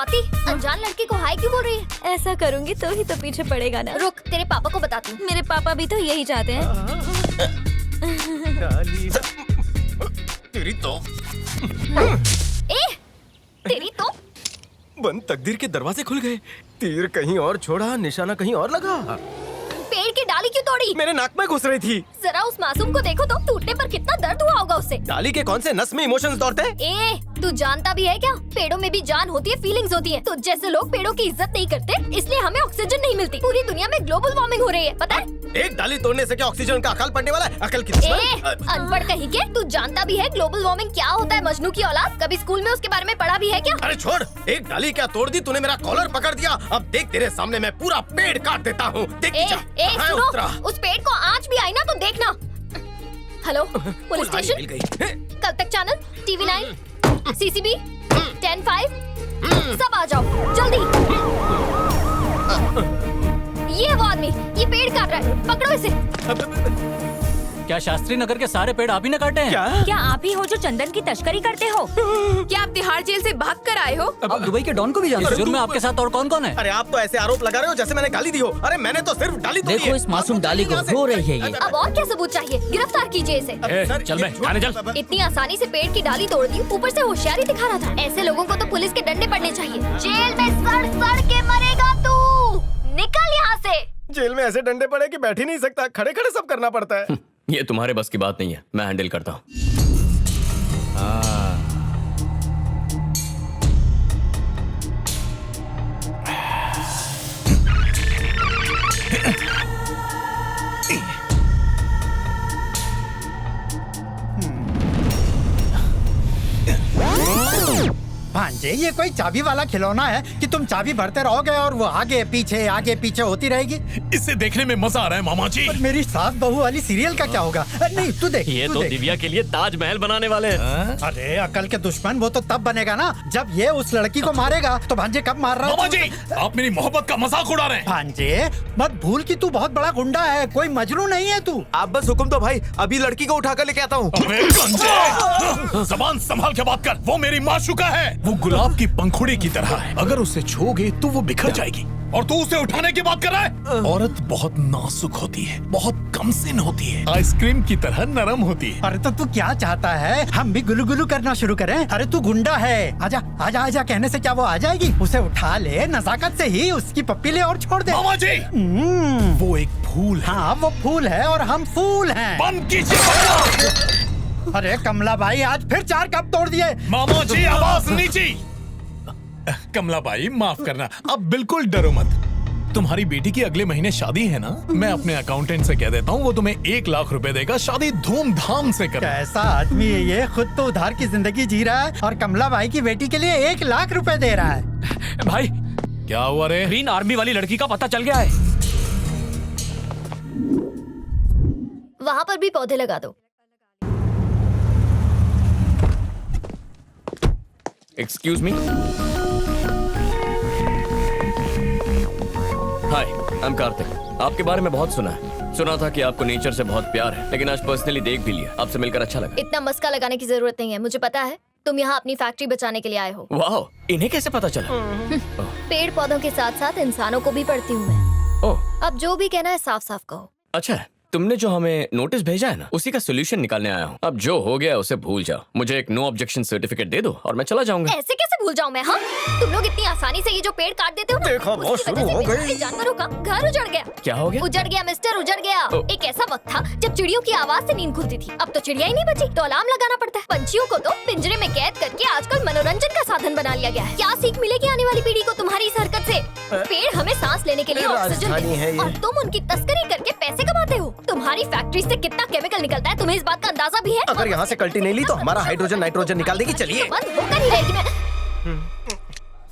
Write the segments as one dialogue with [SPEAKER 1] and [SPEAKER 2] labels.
[SPEAKER 1] स्वाति, अनजान लड़के को हाय क्यों बोल रही है?
[SPEAKER 2] ऐसा करूँगी तो ही तो पीछे पड़ेगा ना।
[SPEAKER 1] रुक, तेरे पापा को बताती हूँ।
[SPEAKER 2] मेरे पापा भी तो यही चाहते हैं।
[SPEAKER 3] तेरी तो
[SPEAKER 1] तेरी तो
[SPEAKER 3] बंद तकदीर के दरवाजे खुल गए। तीर कहीं और छोड़ा, निशाना कहीं और लगा।
[SPEAKER 1] पेड़ की डाली क्यों तोड़ी?
[SPEAKER 3] मेरे नाक में घुस रही थी।
[SPEAKER 1] जरा उस मासूम को देखो तो, टूटने पर कितना दर्द हुआ होगा उससे।
[SPEAKER 3] डाली के कौन से नस में इमोशंस दौड़ते हैं?
[SPEAKER 1] तू जानता भी है क्या? पेड़ों में भी जान होती है, फीलिंग्स होती है। तो जैसे लोग पेड़ों की इज्जत नहीं करते, इसलिए हमें ऑक्सीजन नहीं मिलती। पूरी दुनिया में ग्लोबल वार्मिंग हो रही है, पता है?
[SPEAKER 3] एक डाली तोड़ने से क्या ऑक्सीजन का अकाल पड़ने वाला है? अकल की
[SPEAKER 1] अनपढ़ कहीं के, तू जानता भी है ग्लोबल वार्मिंग क्या होता है? मजनू की औलाद, कभी स्कूल में उसके बारे में पढ़ा भी है क्या?
[SPEAKER 3] अरे छोड़, एक डाली क्या तोड़ दी तूने, मेरा कॉलर पकड़ दिया। अब देख तेरे सामने मैं पूरा पेड़ काट देता हूँ।
[SPEAKER 1] सुनो, उस पेड़ को आँच भी आई ना तो देखना। हेलो, पुलिस स्टेशन, कल तक चैनल, टीवी 9, CCB, 10-5, सब आ जाओ जल्दी। ये वो आदमी, ये पेड़ काट रहा है, पकड़ो इसे।
[SPEAKER 4] क्या शास्त्री नगर के सारे पेड़ आप ही न काटे हैं?
[SPEAKER 2] क्या आप ही हो जो चंदन की तस्करी करते हो? क्या आप तिहाड़ जेल से भाग कर आए हो?
[SPEAKER 4] अब दुबई के डॉन को भी जानते हो? जुर्म में आपके साथ और कौन कौन है?
[SPEAKER 3] अरे आप तो ऐसे आरोप लगा रहे हो जैसे मैंने गाली दी हो। अरे मैंने तो सिर्फ डाली तोड़ी है।
[SPEAKER 5] देखो इस मासूम डाली को, रो रही है ये।
[SPEAKER 1] अब और क्या सबूत चाहिए? गिरफ्तार कीजिए इसे।
[SPEAKER 4] चल बे, थाने चल।
[SPEAKER 1] इतनी आसानी से पेड़ की डाली तोड़ दी, ऊपर से होशियारी दिखा रहा था। ऐसे लोगों को तो पुलिस के डंडे पड़ने चाहिए। जेल में सड़ सड़ के मरेगा तू। निकल यहाँ से।
[SPEAKER 3] जेल में ऐसे डंडे पड़े कि बैठ ही नहीं सकता, खड़े खड़े सब करना पड़ता है।
[SPEAKER 6] ये तुम्हारे बस की बात नहीं है, मैं हैंडल करता हूँ।
[SPEAKER 7] भांजे, ये कोई चाबी वाला खिलौना है कि तुम चाबी भरते रहोगे और वो आगे पीछे होती रहेगी?
[SPEAKER 8] इसे देखने में मजा आ रहा है मामा जी।
[SPEAKER 7] और मेरी सास बहू वाली सीरियल का क्या होगा? नहीं तू देख।
[SPEAKER 6] ये तो दिव्या के लिए ताजमहल बनाने वाले हैं।
[SPEAKER 7] अरे अकल के दुश्मन, वो तो तब बनेगा ना जब ये उस लड़की को मारेगा। तो भांजे कब मार रहा है?
[SPEAKER 8] मामा जी, आप मेरी मोहब्बत का मजाक उड़ा रहे हैं।
[SPEAKER 7] भांजे मत भूल कि तू बहुत बड़ा गुंडा है, कोई मजनू नहीं है तू।
[SPEAKER 3] आप बस हुक्म दो भाई, अभी लड़की को उठा कर लेके आता हूँ।
[SPEAKER 8] जबान संभाल के बात कर, वो मेरी माशूका है। वो गुलाब की पंखुड़ी की तरह है, अगर उसे छूओगे तो वो बिखर जाएगी। और तू उसे उठाने की बात कर रहा है? औरत बहुत नाजुक होती है, बहुत कमसिन होती है, आइसक्रीम की तरह नरम होती है।
[SPEAKER 7] अरे तो तू क्या चाहता है, हम भी गुलू गुलू करना शुरू करें? अरे तू गुंडा है, आजा आजा आजा कहने से क्या वो आ जाएगी? उसे उठा ले, नजाकत से ही उसकी पप्पी ले और छोड़ दे।
[SPEAKER 8] मामा जी, वो एक फूल है।
[SPEAKER 7] हाँ वो फूल है और हम फूल हैं।
[SPEAKER 8] बंद कीजिए।
[SPEAKER 7] अरे कमला भाई, आज फिर 4 कप तोड़ दिए।
[SPEAKER 8] मामा जी आवाज नीचे। कमला भाई माफ करना, अब बिल्कुल डरो मत। तुम्हारी बेटी की अगले महीने शादी है ना? मैं अपने अकाउंटेंट से कह देता हूँ, वो तुम्हें 1 लाख रुपए देगा। शादी धूमधाम से कर।
[SPEAKER 7] कैसा आदमी है ये, खुद तो उधार की जिंदगी जी रहा है और कमला भाई की बेटी के लिए 1 लाख रुपए दे रहा है।
[SPEAKER 4] भाई
[SPEAKER 8] क्या हुआ रे?
[SPEAKER 4] ग्रीन आर्मी वाली लड़की का पता चल गया है।
[SPEAKER 1] वहाँ पर भी पौधे लगा दो।
[SPEAKER 6] Excuse me. Hi, I am Kartik. आपके बारे में बहुत सुना है। सुना था कि आपको नेचर से बहुत प्यार है, लेकिन आज पर्सनली देख भी लिया। आपसे मिलकर अच्छा लगा।
[SPEAKER 1] इतना मस्का लगाने की जरूरत नहीं है, मुझे पता है तुम यहाँ अपनी फैक्ट्री बचाने के लिए आए हो।
[SPEAKER 6] वाह, इन्हें कैसे पता चला?
[SPEAKER 1] पेड़ पौधों के साथ साथ इंसानों को भी पढ़ती हूँ मैं।
[SPEAKER 6] ओह,
[SPEAKER 1] अब जो भी कहना है साफ साफ कहो।
[SPEAKER 6] अच्छा है। तुमने जो हमें नोटिस भेजा है ना, उसी का सोल्यूशन निकालने आया हूँ। अब जो हो गया उसे भूल जाओ। मुझे एक नो ऑब्जेक्शन सर्टिफिकेट दे दो और मैं चला जाऊंगा।
[SPEAKER 1] ऐसे कैसे भूल जाऊं मैं? हाँ, तुम लोग इतनी आसानी से ये जो पेड़ काट देते हो ना,
[SPEAKER 3] देखो वो
[SPEAKER 1] उसकी वजह
[SPEAKER 3] शुरू
[SPEAKER 1] से
[SPEAKER 3] हो
[SPEAKER 1] मेरे
[SPEAKER 3] गई।
[SPEAKER 1] जानवरों का घर उजड़ गया।
[SPEAKER 6] क्या हो गया?
[SPEAKER 1] उजड़ गया मिस्टर, उजड़ गया। एक ऐसा वक्त था जब चिड़ियों की आवाज से नींद खुलती थी। अब तो चिड़िया ही नहीं बची, तो अलार्म लगाना पड़ता है। पंछियों को तो पिंजरे में कैद करके आजकल मनोरंजन का साधन बना लिया गया है। क्या सीख मिलेगी आने वाली पीढ़ी को तुम्हारी इस हरकत से? पेड़ हमें सांस लेने के लिए ऑक्सीजन देते हैं और तुम उनकी तस्करी करके पैसे कमाते हो। तुम्हारी फैक्ट्री से कितना केमिकल निकलता है, तुम्हें इस बात का अंदाजा भी है?
[SPEAKER 3] अगर यहाँ से कल्टी नहीं ली तो हमारा हाइड्रोजन नाइट्रोजन निकाल देगी। चलिए।
[SPEAKER 1] बंद होकर ही रहेगी मैं।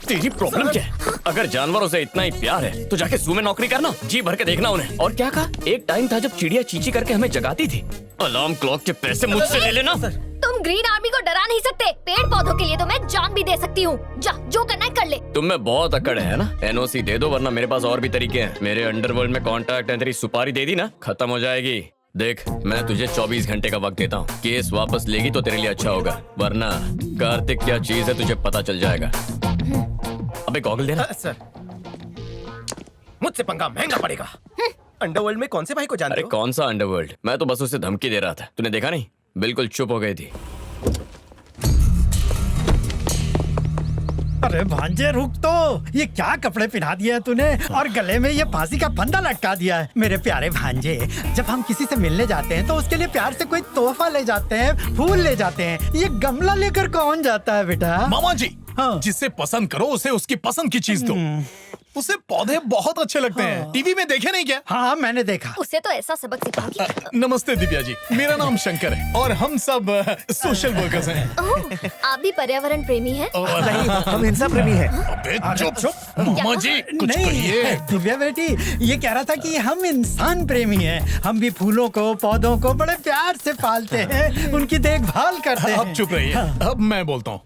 [SPEAKER 6] तेरी प्रॉब्लम क्या है? अगर जानवरों से इतना ही प्यार है तो जाके ज़ू में नौकरी करना, जी भर के देखना उन्हें। और क्या कहा? एक टाइम था जब चिड़िया चींची करके हमें जगाती थी। अलार्म क्लॉक के पैसे मुझसे ले लेना।
[SPEAKER 1] तुम ग्रीन आर्मी को डरा नहीं सकते। पेड़ पौधों के लिए तो मैं जान भी दे सकती हूँ। जा, जो करना है कर ले।
[SPEAKER 6] तुम में बहुत अकड़ है ना? एनओसी दे दो, वरना मेरे पास और भी तरीके हैं। मेरे अंडरवर्ल्ड में कॉन्टैक्ट है। तेरी सुपारी दे दी ना, खत्म हो जाएगी। देख, मैं तुझे 24 घंटे का वक्त देता हूँ। केस वापस लेगी तो तेरे लिए अच्छा होगा, वरना कार्तिक क्या चीज है तुझे पता चल जाएगा। पे गॉगल देना।
[SPEAKER 3] सर, मुझसे पंगा महंगा पड़ेगा। अंडरवर्ल्ड में कौन से भाई को जानते
[SPEAKER 6] अरे
[SPEAKER 3] हो?
[SPEAKER 6] कौन सा अंडरवर्ल्ड, मैं तो बस उसे धमकी दे रहा था। तूने देखा नहीं, बिल्कुल चुप हो गई थी।
[SPEAKER 7] अरे भांजे रुक तो, ये क्या कपड़े पहना दिए हैं तूने और गले में ये फांसी का फंदा लटका दिया है। मेरे प्यारे भांजे, जब हम किसी से मिलने जाते हैं तो उसके लिए प्यार से कोई तोहफा ले जाते हैं, फूल ले जाते हैं। ये गमला लेकर कौन जाता है बेटा?
[SPEAKER 8] मामा जी,
[SPEAKER 7] हाँ।
[SPEAKER 8] जिसे पसंद करो उसे उसकी पसंद की चीज दो। उसे पौधे बहुत अच्छे लगते हैं। टीवी में देखे नहीं क्या?
[SPEAKER 7] हाँ मैंने देखा।
[SPEAKER 1] उसे तो ऐसा सबक सिखाओगी।
[SPEAKER 8] नमस्ते दिव्या जी, मेरा नाम शंकर है और हम सब सोशल वर्कर्स हैं।
[SPEAKER 1] ओह, आप भी पर्यावरण प्रेमी हैं?
[SPEAKER 8] नहीं,
[SPEAKER 3] हम हिंसा प्रेमी हैं।
[SPEAKER 8] अबे चुप। मामा जी कुछ कहिए।
[SPEAKER 7] दिव्या बेटी, ये कह रहा था कि हम इंसान प्रेमी हैं। हम भी फूलों को, पौधों को बड़े प्यार से पालते हैं, उनकी देखभाल करते हैं।
[SPEAKER 8] अब चुप रहिए। अब मैं बोलता हूँ।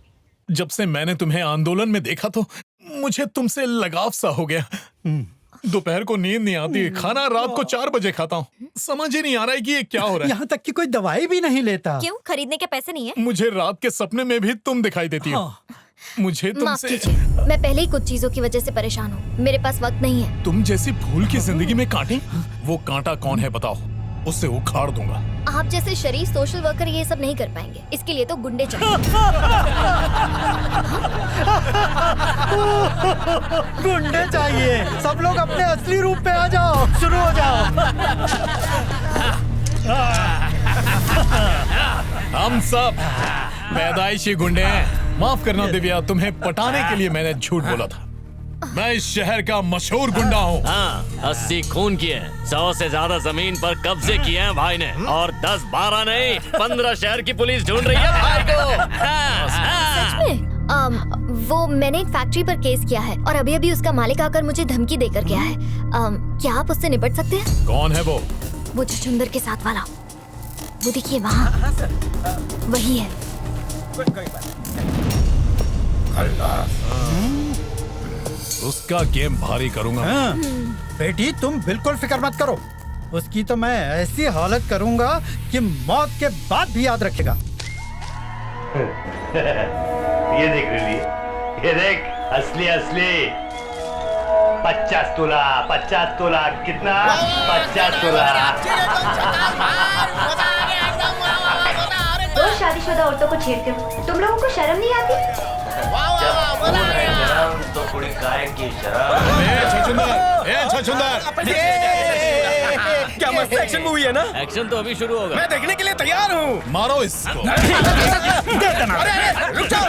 [SPEAKER 8] जब से मैंने तुम्हें आंदोलन में देखा तो मुझे तुमसे लगाव सा हो गया। दोपहर को नींद नहीं आती, खाना रात को 4 बजे खाता हूँ। समझ ही नहीं आ रहा है कि ये क्या हो रहा है।
[SPEAKER 7] यहाँ तक कि कोई दवाई भी नहीं लेता।
[SPEAKER 1] क्यों, खरीदने के पैसे नहीं है?
[SPEAKER 8] मुझे रात के सपने में भी तुम दिखाई देती हो। मुझे
[SPEAKER 1] माफ
[SPEAKER 8] तुमसे
[SPEAKER 1] कीजिए, मैं पहले ही कुछ चीजों की वजह से परेशान हूँ। मेरे पास वक्त नहीं है।
[SPEAKER 8] तुम जैसी फूल की जिंदगी में कांटे? वो कांटा कौन है बताओ, उससे उखाड़ दूंगा।
[SPEAKER 1] आप जैसे शरीफ सोशल वर्कर ये सब नहीं कर पाएंगे। इसके लिए तो गुंडे चाहिए।
[SPEAKER 7] गुंडे चाहिए। सब लोग अपने असली रूप पे आ जाओ, शुरू हो जाओ।
[SPEAKER 8] हम सब पैदाइशी गुंडे हैं। माफ करना दिव्या, तुम्हें पटाने के लिए मैंने झूठ बोला था। मैं इस शहर का मशहूर गुंडा हूँ।
[SPEAKER 6] हाँ, 80 खून किए, 100 से ज्यादा जमीन पर कब्जे किए हैं भाई ने, और 10-12 नहीं 15 शहर की पुलिस ढूंढ रही है भाई को। हाँ।
[SPEAKER 1] वो मैंने एक फैक्ट्री पर केस किया है और अभी अभी उसका मालिक आकर मुझे धमकी देकर गया है। क्या आप उससे निपट सकते हैं?
[SPEAKER 8] कौन है वो?
[SPEAKER 1] वो छछूंदर के साथ वाला, वो देखिए वहाँ। वही है।
[SPEAKER 8] उसका गेम भारी करूंगा।
[SPEAKER 7] हाँ। बेटी तुम बिल्कुल फिक्र मत करो, उसकी तो मैं ऐसी हालत करूंगा कि मौत के बाद भी याद रखेगा।
[SPEAKER 9] ये देख रही, ये देख, असली असली 50 तोला कितना? 50 तोला।
[SPEAKER 10] दो शादीशुदा औरतों को छेड़ते हो, तुम लोगों को शर्म नहीं आती?
[SPEAKER 9] जब खून है गरम तो कुड़ी काय की शराब।
[SPEAKER 8] छछूंदर,
[SPEAKER 3] क्या मस्त एक्शन मूवी है ना?
[SPEAKER 6] एक्शन तो अभी शुरू होगा।
[SPEAKER 3] मैं देखने के लिए तैयार हूँ।
[SPEAKER 8] मारो इसको।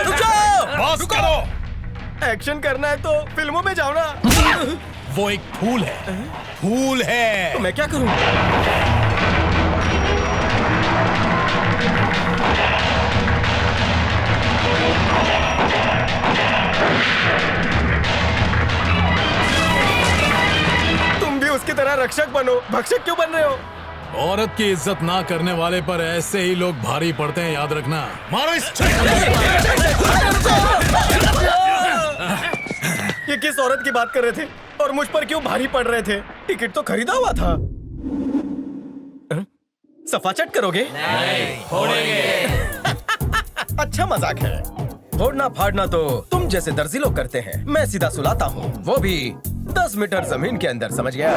[SPEAKER 3] रुक जाओ।
[SPEAKER 8] बस करो।
[SPEAKER 3] एक्शन करना है तो फिल्मों में जाओ ना।
[SPEAKER 8] वो एक फूल है, फूल है।
[SPEAKER 3] तो मैं क्या करूँ? तुम भी उसकी तरह रक्षक बनो, भक्षक क्यों बन रहे हो?
[SPEAKER 8] औरत की इज्जत ना करने वाले पर ऐसे ही लोग भारी पड़ते हैं, याद रखना। मारो इस।
[SPEAKER 3] ये किस औरत की बात कर रहे थे और मुझ पर क्यों भारी पड़ रहे थे? टिकट तो खरीदा हुआ था। सफाचट करोगे?
[SPEAKER 6] नहीं, फोड़ेंगे।
[SPEAKER 3] अच्छा मजाक है। फोड़ना फाड़ना तो तुम जैसे दर्जी लोग करते हैं, मैं सीधा सुलाता हूँ, वो भी 10 मीटर जमीन के अंदर, समझ गया?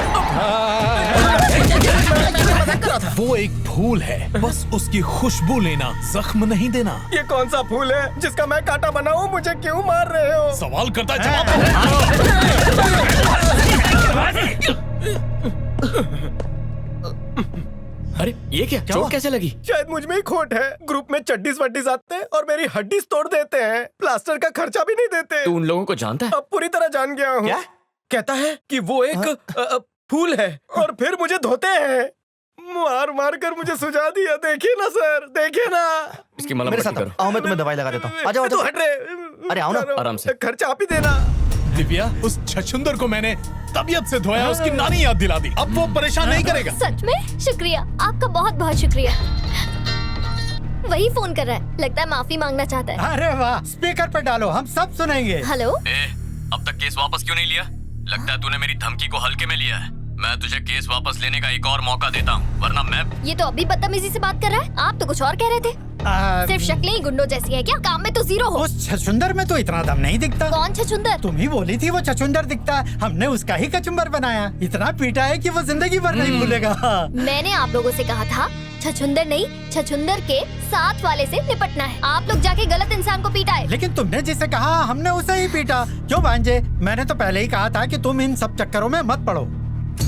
[SPEAKER 8] वो एक फूल है, बस उसकी खुशबू लेना, जख्म नहीं देना।
[SPEAKER 3] ये कौन सा फूल है जिसका मैं कांटा बना हूँ? मुझे क्यों मार रहे हो?
[SPEAKER 8] सवाल करता है, जवाब
[SPEAKER 6] अरे ये क्या, चोट कैसे लगी?
[SPEAKER 3] शायद मुझ में ही खोट है। ग्रुप में चड्डीज वड्डीज आते हैं और मेरी हड्डीज तोड़ देते हैं, प्लास्टर का खर्चा भी नहीं देते।
[SPEAKER 6] तू उन लोगों को जानता है?
[SPEAKER 3] अब पूरी तरह जान गया हूँ। कहता है कि वो एक फूल है और फिर मुझे धोते हैं। मार मार कर मुझे सुझा दिया। देखिए ना सर, देखिए ना।
[SPEAKER 6] इसकी मलहम पट्टी करो।
[SPEAKER 5] आओ मैं तुम्हें दवाई लगा देता हूँ। आ जाओ, आ
[SPEAKER 3] तू
[SPEAKER 5] जाओ।
[SPEAKER 3] हट रे।
[SPEAKER 5] अरे आओ ना।
[SPEAKER 6] आराम से।
[SPEAKER 3] खर्चा आप ही देना।
[SPEAKER 8] दिव्या, उस छछूंदर को मैंने तबीयत से धोया, उसकी नानी याद दिला दी। अब वो परेशान नहीं करेगा।
[SPEAKER 1] सच में शुक्रिया, आपका बहुत बहुत शुक्रिया। वही फोन कर रहा है, लगता है माफी मांगना चाहता है।
[SPEAKER 7] अरे वाह, स्पीकर पे डालो, हम सब सुनेंगे।
[SPEAKER 1] हेलो।
[SPEAKER 6] अब तक केस वापस क्यों नहीं लिया? लगता है तूने मेरी धमकी को हल्के में लिया है। मैं तुझे केस वापस लेने का एक और मौका देता हूँ, वरना मैं।
[SPEAKER 1] ये तो अभी बदतमीजी से बात कर रहा है। आप तो कुछ और कह रहे थे। सिर्फ शक्लें ही गुंडों जैसी है क्या? काम में तो जीरो हो।
[SPEAKER 7] उस छछुंदर में तो इतना दम नहीं दिखता।
[SPEAKER 1] कौन छछुंदर?
[SPEAKER 7] तुम ही बोली थी वो छछुंदर दिखता है, हमने उसका ही कचुंबर बनाया। इतना पीटा है कि वो जिंदगी भर नहीं भूलेगा।
[SPEAKER 1] मैंने आप लोगों से कहा था छछुंदर नहीं, छछुंदर के साथ वाले से निपटना है। आप लोग जाके गलत इंसान को पीटा है।
[SPEAKER 7] लेकिन तुमने जिसे कहा हमने उसे ही पीटा। क्यों भांजे? मैंने तो पहले ही कहा था कि तुम इन सब चक्करों में मत पड़ो।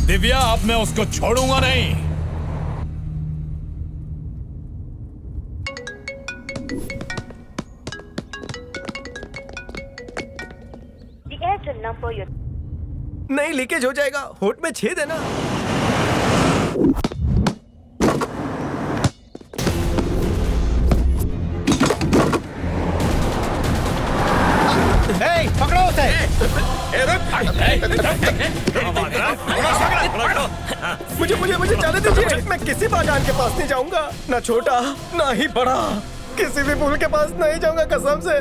[SPEAKER 8] दिव्या, अब मैं उसको छोड़ूंगा नहीं।
[SPEAKER 3] नहीं, लीकेज हो जाएगा। होठ में छेद है ना।
[SPEAKER 7] पकड़ो उसे।
[SPEAKER 3] मुझे जाने दीजिए। मैं किसी बाजान के पास नहीं जाऊंगा, ना छोटा ना ही बड़ा। किसी भी फूल के पास नहीं जाऊंगा, कसम से।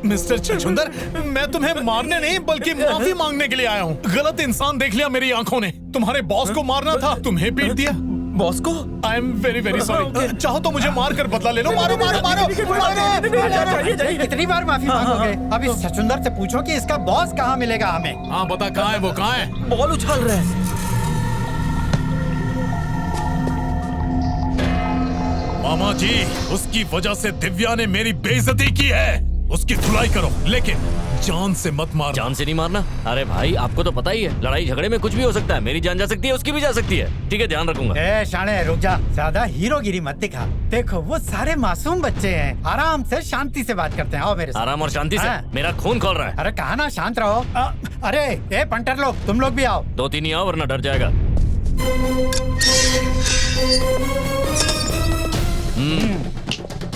[SPEAKER 8] मिस्टर छछुंदर, मैं तुम्हें मारने नहीं बल्कि माफी मांगने के लिए आया हूँ। गलत इंसान देख लिया मेरी आंखों ने। तुम्हारे बॉस को मारना था, तुम्हें पीट दिया।
[SPEAKER 3] बॉस को?
[SPEAKER 8] I am very very sorry. चाहो तो मुझे मार कर बदला ले लो। मारो मारो मारो, मारो।
[SPEAKER 7] कितनी बार माफी मांगोगे? अब इस छछुंदर से पूछो कि इसका बॉस कहाँ मिलेगा हमें।
[SPEAKER 8] हाँ बता, कहाँ है वो? कहाँ है?
[SPEAKER 3] बॉल उछाल रहे हैं।
[SPEAKER 8] मामा जी, उसकी वजह से दिव्या ने मेरी बेइज्जती की है। उसकी धुलाई करो, लेकिन जान से मत मारना।
[SPEAKER 6] जान से नहीं मारना? अरे भाई, आपको तो पता ही है, लड़ाई झगड़े में कुछ भी हो सकता है। मेरी जान जा सकती है, उसकी भी जा सकती है। ठीक है, ध्यान रखूंगा।
[SPEAKER 7] ए शाने, रुक जा। ज्यादा हीरोगिरी मत दिखा। देखो वो सारे मासूम बच्चे हैं, आराम से शांति से बात करते हैं। आओ मेरे साथ।
[SPEAKER 6] आराम और शांति से? मेरा खून खोल रहा है।
[SPEAKER 7] अरे कहा ना शांत रहो। अरे ए पंटर लोग, तुम लोग भी आओ।
[SPEAKER 6] 2-3 ही आओ, वरना डर जाएगा।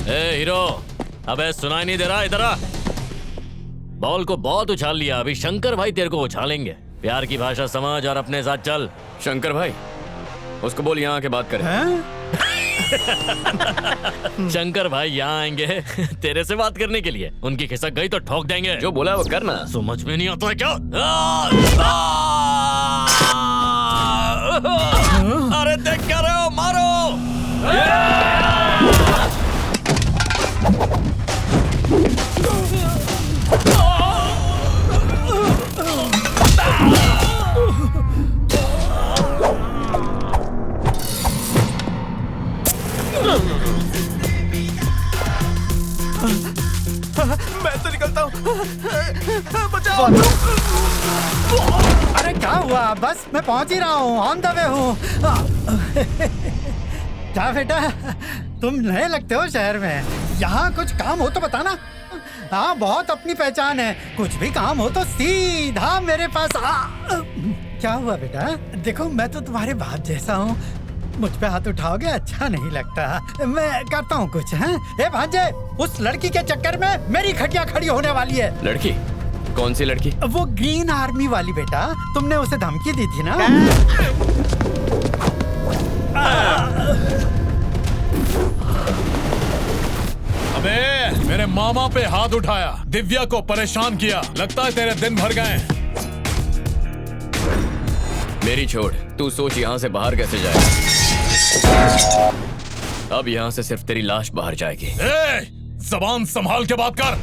[SPEAKER 6] ए हीरो, अबे सुनाई नहीं दे रहा? इधर आ। बॉल को बहुत उछाल लिया, अभी शंकर भाई तेरे को उछालेंगे। प्यार की भाषा समझ और अपने साथ चल। शंकर भाई, उसको बोल यहाँ आके बात करें। शंकर भाई यहाँ आएंगे तेरे से बात करने के लिए। उनकी खिसक गई तो ठोक देंगे। जो बोला वो करना। समझ में नहीं आता है क्या? अरे देख क्या रहे हो, मारो।
[SPEAKER 3] मैं तो निकलता हूँ। बचाओ।
[SPEAKER 7] अरे क्या हुआ? बस मैं पहुंच ही रहा हूँ, ऑन द वे हूँ। क्या बेटा, तुम नए लगते हो शहर में। यहाँ कुछ काम हो तो बताना। हाँ, बहुत अपनी पहचान है। कुछ भी काम हो तो सीधा मेरे पास आ। क्या हुआ बेटा? देखो मैं तो तुम्हारे बाप जैसा हूँ, मुझ पे हाथ उठाओगे अच्छा नहीं लगता। मैं करता हूँ कुछ। हैं? ए भांजे, उस लड़की के चक्कर में मेरी खटिया खड़ी होने वाली है।
[SPEAKER 6] लड़की? कौन सी लड़की?
[SPEAKER 7] वो ग्रीन आर्मी वाली बेटा, तुमने उसे धमकी दी थी ना?
[SPEAKER 8] अबे, मेरे मामा पे हाथ उठाया, दिव्या को परेशान किया। लगता है तेरे दिन भर गए।
[SPEAKER 6] मेरी छोड़, तू सोच यहाँ से बाहर कैसे जाएगा। अब यहाँ से सिर्फ तेरी लाश बाहर जाएगी।
[SPEAKER 8] ज़बान संभाल के बात कर।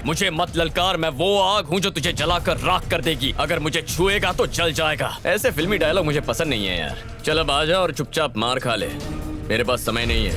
[SPEAKER 6] मुझे मत ललकार, मैं वो आग हूँ जो तुझे जलाकर राख कर देगी। अगर मुझे छुएगा तो जल जाएगा। ऐसे फिल्मी डायलॉग मुझे पसंद नहीं है यार। चल अब आ जा और चुपचाप मार खा ले, मेरे पास समय नहीं है।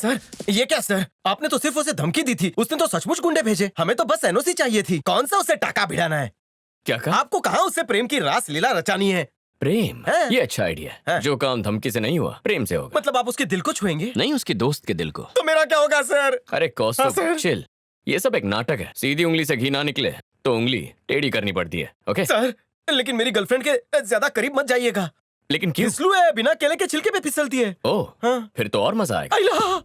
[SPEAKER 3] सर, ये क्या सर? आपने तो सिर्फ उसे धमकी दी थी, उसने तो सचमुच गुंडे भेजे। हमें तो बस एनओसी चाहिए थी। कौन सा उसे टाका भिड़ाना है?
[SPEAKER 6] क्या कहा?
[SPEAKER 3] आपको कहाँ उससे प्रेम की रास लीला रचानी है?
[SPEAKER 6] प्रेम? ये अच्छा आइडिया है। जो काम धमकी से नहीं हुआ, प्रेम से होगा।
[SPEAKER 3] मतलब आप उसके दिल को छुएंगे?
[SPEAKER 6] नहीं, उसके दोस्त के दिल को।
[SPEAKER 3] तो मेरा क्या होगा सर?
[SPEAKER 6] अरे कौस्तुभ,
[SPEAKER 3] हाँ, सर।
[SPEAKER 6] चिल। ये सब एक नाटक है। सीधी उंगली से घी ना निकले तो उंगली टेढ़ी करनी पड़ती है। ओके
[SPEAKER 3] सर, लेकिन मेरी गर्लफ्रेंड के ज्यादा करीब मत जाइएगा।
[SPEAKER 6] लेकिन क्यों?
[SPEAKER 3] फिसलू है, बिना केले के छिलके पे फिसलती है।
[SPEAKER 6] ओह,
[SPEAKER 3] हाँ।
[SPEAKER 6] फिर तो और मजा आएगा।
[SPEAKER 3] आइला